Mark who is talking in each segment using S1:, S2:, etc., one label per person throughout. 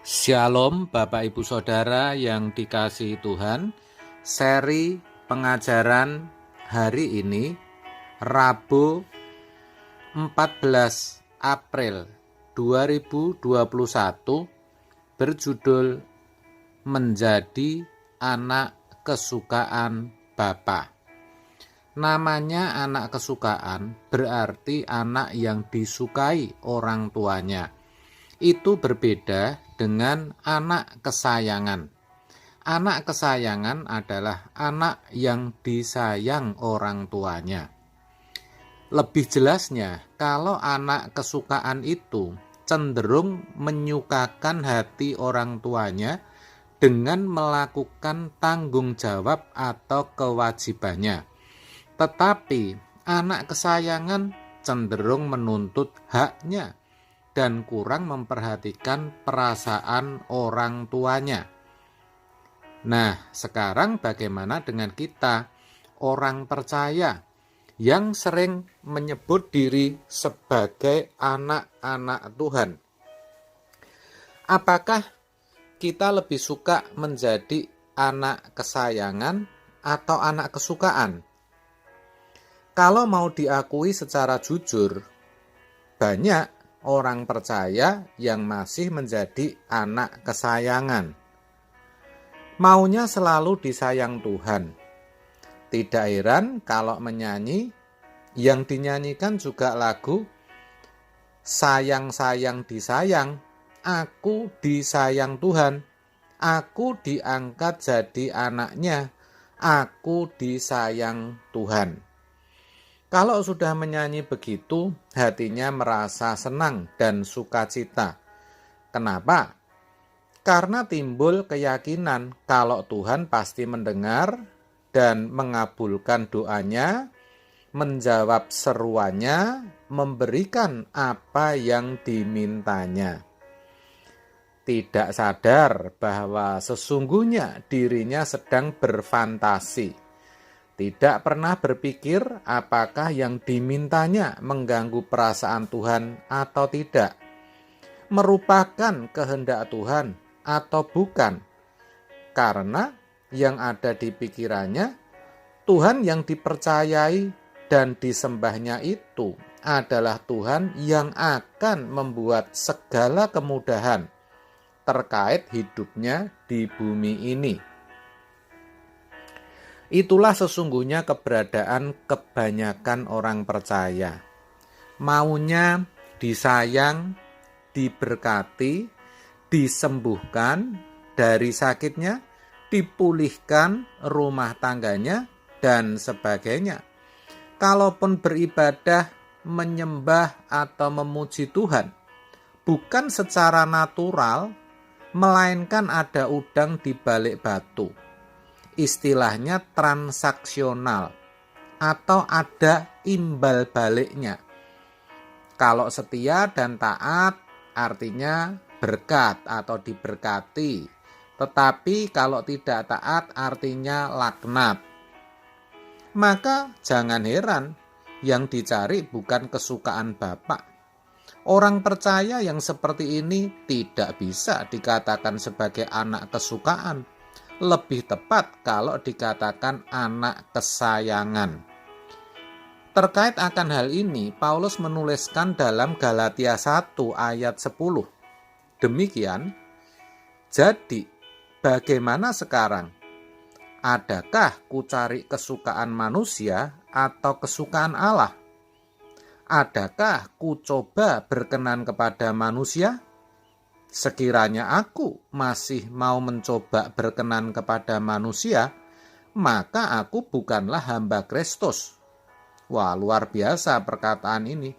S1: Shalom Bapak Ibu Saudara yang dikasihi Tuhan. Seri pengajaran hari ini Rabu 14 April 2021 berjudul Menjadi Anak Kesukaan Bapa. Namanya anak kesukaan berarti anak yang disukai orang tuanya. Itu berbeda dengan anak kesayangan. Anak kesayangan adalah anak yang disayang orang tuanya. Lebih jelasnya, kalau anak kesukaan itu cenderung menyukakan hati orang tuanya dengan melakukan tanggung jawab atau kewajibannya. Tetapi anak kesayangan cenderung menuntut haknya dan kurang memperhatikan perasaan orang tuanya. Nah, sekarang bagaimana dengan kita, orang percaya yang sering menyebut diri sebagai anak-anak Tuhan? Apakah kita lebih suka menjadi anak kesayangan atau anak kesukaan? Kalau mau diakui secara jujur, banyak orang percaya yang masih menjadi anak kesayangan. Maunya selalu disayang Tuhan. Tidak heran kalau menyanyi, yang dinyanyikan juga lagu sayang-sayang disayang, aku disayang Tuhan, aku diangkat jadi anaknya, aku disayang Tuhan. Kalau sudah menyanyi begitu, hatinya merasa senang dan sukacita. Kenapa? Karena timbul keyakinan kalau Tuhan pasti mendengar dan mengabulkan doanya, menjawab seruannya, memberikan apa yang dimintanya. Tidak sadar bahwa sesungguhnya dirinya sedang berfantasi. Tidak pernah berpikir apakah yang dimintanya mengganggu perasaan Tuhan atau tidak, merupakan kehendak Tuhan atau bukan. Karena yang ada di pikirannya, Tuhan yang dipercayai dan disembahnya itu adalah Tuhan yang akan membuat segala kemudahan terkait hidupnya di bumi ini. Itulah sesungguhnya keberadaan kebanyakan orang percaya. Maunya disayang, diberkati, disembuhkan dari sakitnya, dipulihkan rumah tangganya, dan sebagainya. Kalaupun beribadah, menyembah, atau memuji Tuhan, bukan secara natural, melainkan ada udang di balik batu. Istilahnya transaksional atau ada imbal baliknya. Kalau setia dan taat artinya berkat atau diberkati. Tetapi kalau tidak taat artinya laknat. Maka jangan heran yang dicari bukan kesukaan Bapa. Orang percaya yang seperti ini tidak bisa dikatakan sebagai anak kesukaan. Lebih tepat kalau dikatakan anak kesayangan. Terkait akan hal ini, Paulus menuliskan dalam Galatia 1 ayat 10. Demikian, jadi bagaimana sekarang? Adakah kucari kesukaan manusia atau kesukaan Allah? Adakah kucoba berkenan kepada manusia? Sekiranya aku masih mau mencoba berkenan kepada manusia, maka aku bukanlah hamba Kristus. Wah, luar biasa perkataan ini.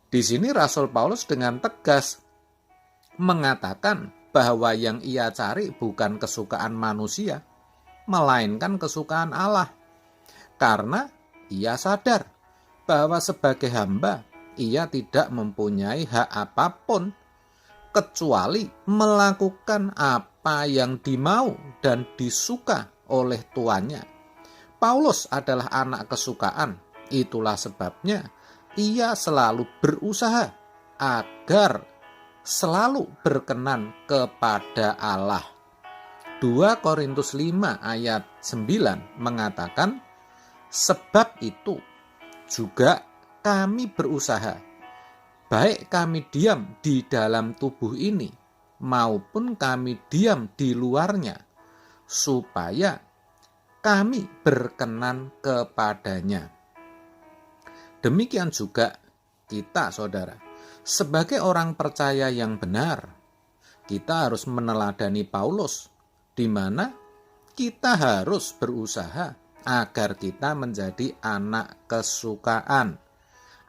S1: Di sini Rasul Paulus dengan tegas mengatakan bahwa yang ia cari bukan kesukaan manusia, melainkan kesukaan Allah. Karena ia sadar bahwa sebagai hamba, ia tidak mempunyai hak apapun kecuali melakukan apa yang dimau dan disuka oleh tuannya. Paulus adalah anak kesukaan, itulah sebabnya ia selalu berusaha agar selalu berkenan kepada Allah. 2 Korintus 5 ayat 9 mengatakan, sebab itu juga kami berusaha, baik kami diam di dalam tubuh ini maupun kami diam di luarnya, supaya kami berkenan kepadanya. Demikian juga kita, saudara, sebagai orang percaya yang benar, kita harus meneladani Paulus, di mana kita harus berusaha agar kita menjadi anak kesukaan,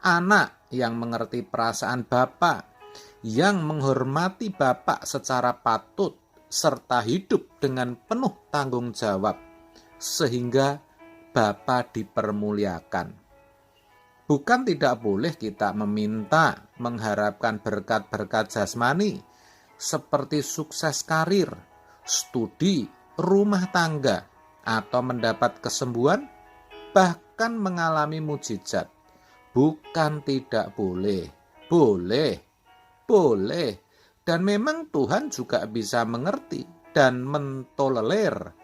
S1: anak yang mengerti perasaan Bapa, yang menghormati Bapa secara patut, serta hidup dengan penuh tanggung jawab, sehingga Bapa dipermuliakan. Bukan tidak boleh kita meminta, mengharapkan berkat-berkat jasmani, seperti sukses karir, studi, rumah tangga, atau mendapat kesembuhan, bahkan mengalami mukjizat. Bukan tidak boleh, boleh. Dan memang Tuhan juga bisa mengerti dan mentolerir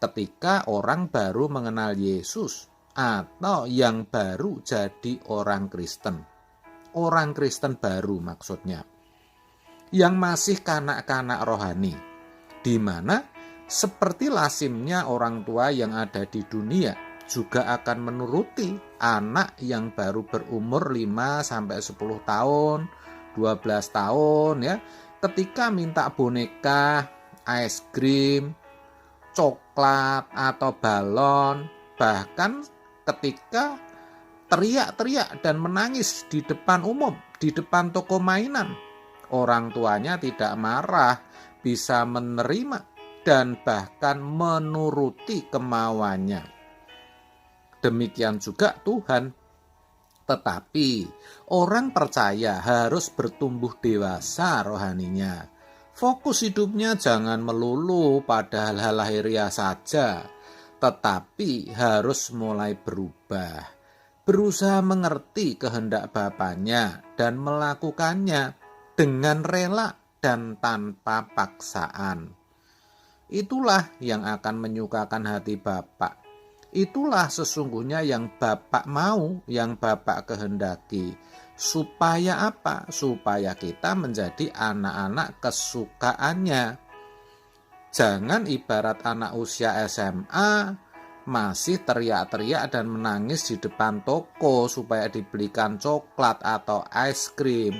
S1: ketika orang baru mengenal Yesus atau yang baru jadi orang Kristen. Orang Kristen baru maksudnya, yang masih kanak-kanak rohani, di mana seperti lazimnya orang tua yang ada di dunia juga akan menuruti anak yang baru berumur 5-10 tahun, 12 tahun ya, ketika minta boneka, es krim, coklat atau balon, bahkan ketika teriak-teriak dan menangis di depan umum, di depan toko mainan, orang tuanya tidak marah, bisa menerima dan bahkan menuruti kemauannya. Demikian juga Tuhan. Tetapi orang percaya harus bertumbuh dewasa rohaninya. Fokus hidupnya jangan melulu pada hal-hal lahiriah saja, tetapi harus mulai berubah. Berusaha mengerti kehendak Bapaknya dan melakukannya dengan rela dan tanpa paksaan. Itulah yang akan menyukakan hati Bapa. Itulah sesungguhnya yang Bapa mau, yang Bapa kehendaki. Supaya apa? Supaya kita menjadi anak-anak kesukaannya. Jangan ibarat anak usia SMA, masih teriak-teriak dan menangis di depan toko supaya dibelikan coklat atau es krim.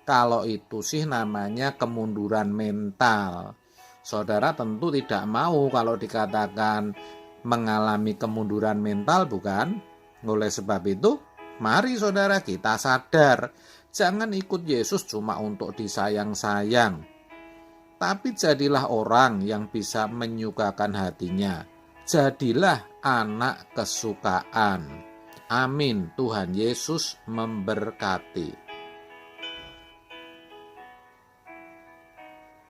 S1: Kalau itu sih namanya kemunduran mental. Saudara tentu tidak mau kalau dikatakan mengalami kemunduran mental, bukan? Oleh sebab itu, mari saudara kita sadar, jangan ikut Yesus cuma untuk disayang-sayang, tapi jadilah orang yang bisa menyukakan hatinya. Jadilah anak kesukaan. Amin. Tuhan Yesus memberkati.